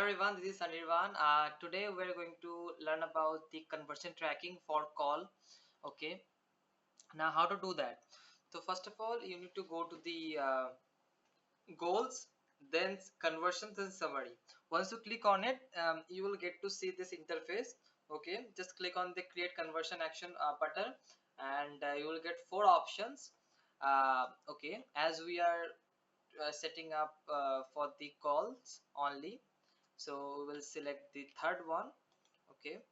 everyone, this is Anirvan. Today we're going to learn about the conversion tracking for call. Okay, now how to do that? So first of all, you need to go to the goals, then conversions and summary. Once you click on it, you will get to see this interface. Okay, just click on the create conversion action button, and you will get four options. Okay, as we are setting up for the calls only, so we will select the third one. Okay,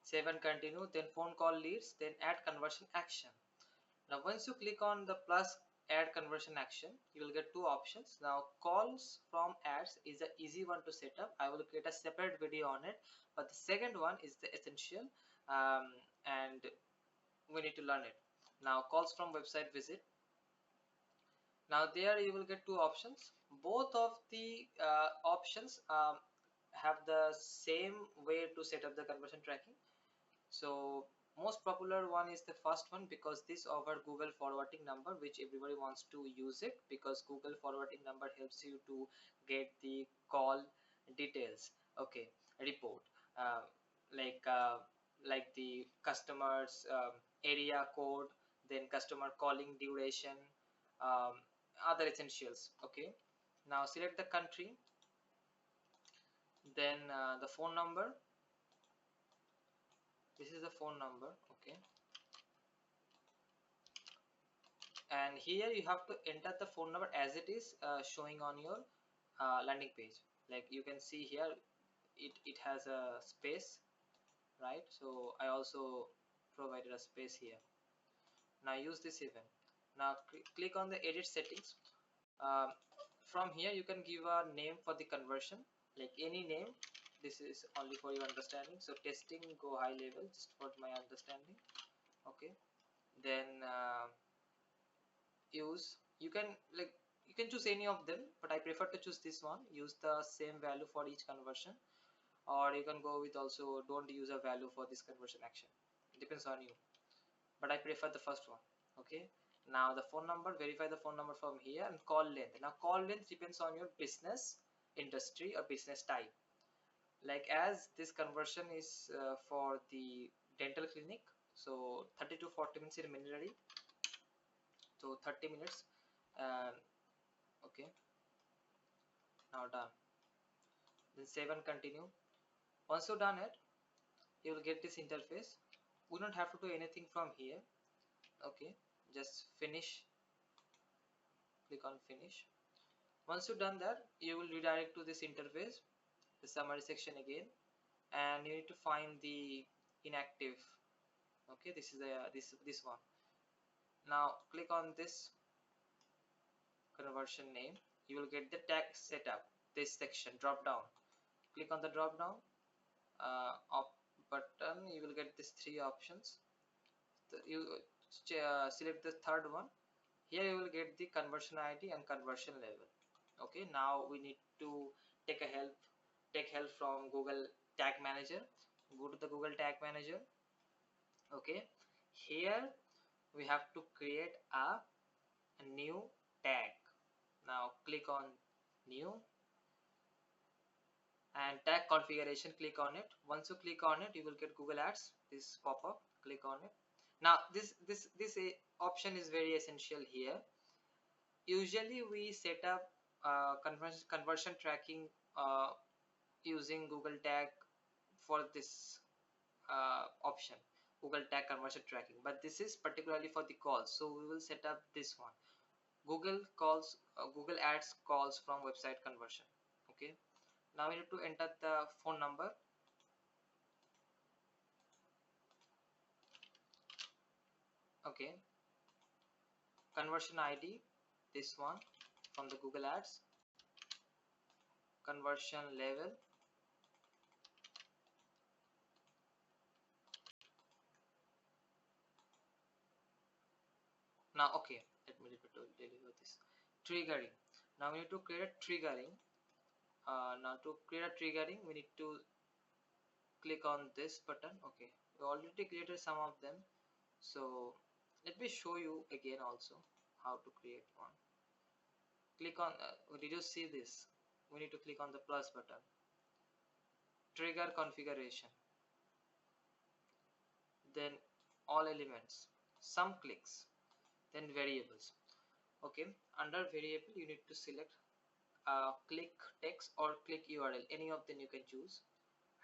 save and continue, then phone call leads, then add conversion action. Now once you click on the plus add conversion action, you will get two options. Now calls from ads is the easy one to set up. I will create a separate video on it, but the second one is the essential, and we need to learn it. Now calls from website visit. Now there you will get two options. Both of the options have the same way to set up the conversion tracking. So most popular one is the first one, because this over Google forwarding number, which everybody wants to use it, because Google forwarding number helps you to get the call details. Okay, report, uh, like uh, like the customers area code, then customer calling duration, um, other essentials. Okay, now select the country, then the phone number. This is the phone number. Okay, and here you have to enter the phone number as it is showing on your landing page. Like you can see here, it has a space, right? So I also provided a space here. Now use this event. Now click on the edit settings. um, from here you can give a name for the conversion, like any name. This is only for your understanding, so testing go high level, just for my understanding. Okay, then use, you can, like, you can choose any of them, but I prefer to choose this one. Use the same value for each conversion, or you can go with also don't use a value for this conversion action, depends on you, but I prefer the first one. Okay, now the phone number, verify the phone number from here, and call length. Now call length depends on your business industry or business type. Like as this conversion is for the dental clinic, so 30 to 40 minutes in minimally, so 30 minutes. Okay, now done, then save and continue. Once you done it, you will get this interface. We don't have to do anything from here. Okay, just finish, click on finish. Once you've done that, you will redirect to this interface, the summary section again, and you need to find the inactive. Okay, this is the this one. Now click on this conversion name. You will get the tag setup, this section drop down. Click on the drop down up button. You will get these three options. You select the third one. Here you will get the conversion ID and conversion level. Okay, now we need to take a help take help from Google Tag Manager. Go to the Google Tag Manager. Okay, here we have to create a new tag. Now click on new, and tag configuration, click on it. Once you click on it, you will get Google Ads, this pop up. Click on it. Now this option is very essential here. Usually we set up conversion tracking using Google Tag for this option, Google Tag conversion tracking, but this is particularly for the calls, so we will set up this one, Google Ads calls from website conversion. Okay, now we need to enter the phone number. Okay, conversion ID, this one from the Google Ads, conversion level. Now okay, let me deliver this triggering. Now we need to create a triggering. Now to create a triggering, we need to click on this button. Okay, we already created some of them, so let me show you again also how to create one. Click on did you see this? we need to click on the plus button. Trigger configuration, then all elements, some clicks, then variables. Okay, under variable you need to select click text or click URL, any of them you can choose.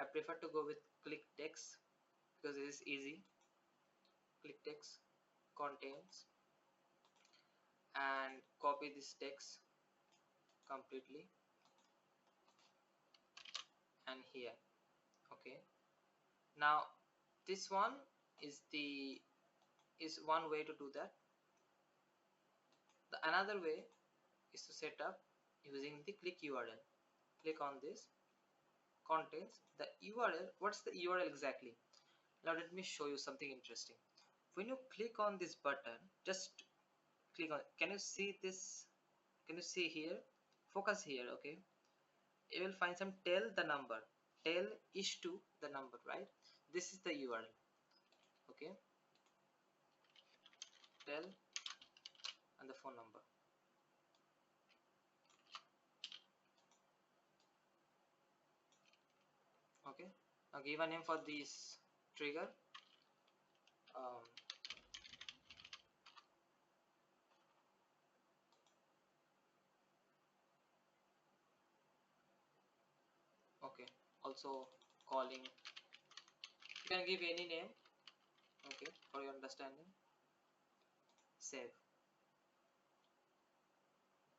I prefer to go with click text because it is easy. Click text contains, and copy this text completely and here. Okay, now this one is the is one way to do that. The another way is to set up using the click URL. Click on this, contains the URL. What's the URL exactly? Now let me show you something interesting. When you click on this button, just click on, can you see this? Can you see here? Focus here. Okay, you will find some tell the number, tell is to the number, right? This is the URL. Okay, tell and the phone number. Okay, now give a name for this trigger. um, okay, also calling, you can give any name. Okay, for your understanding. Save.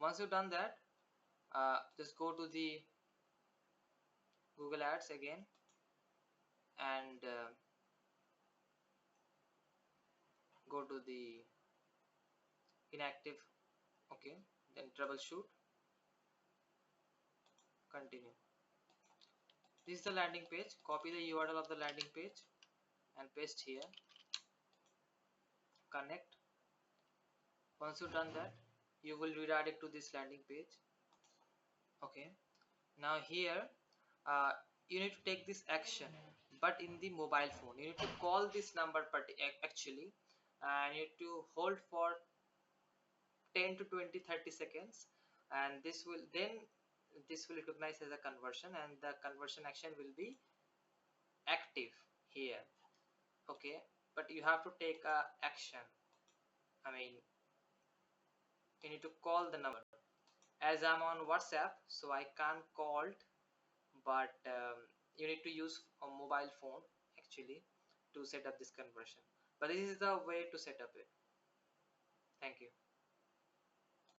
Once you've done that, just go to the Google Ads again and go to the inactive. Okay, then troubleshoot, continue. This is the landing page. Copy the URL of the landing page and paste here. Connect. Once you've done that, you will redirect to this landing page. Okay, now here uh, you need to take this action, but in the mobile phone you need to call this number actually, and you need to hold for 10 to 20 30 seconds, and this will recognize as a conversion, and the conversion action will be active here. Okay, but you have to take a action. I mean, you need to call the number. As I'm on WhatsApp, so I can't call it, but you need to use a mobile phone actually to set up this conversion. But this is the way to set up it. Thank you.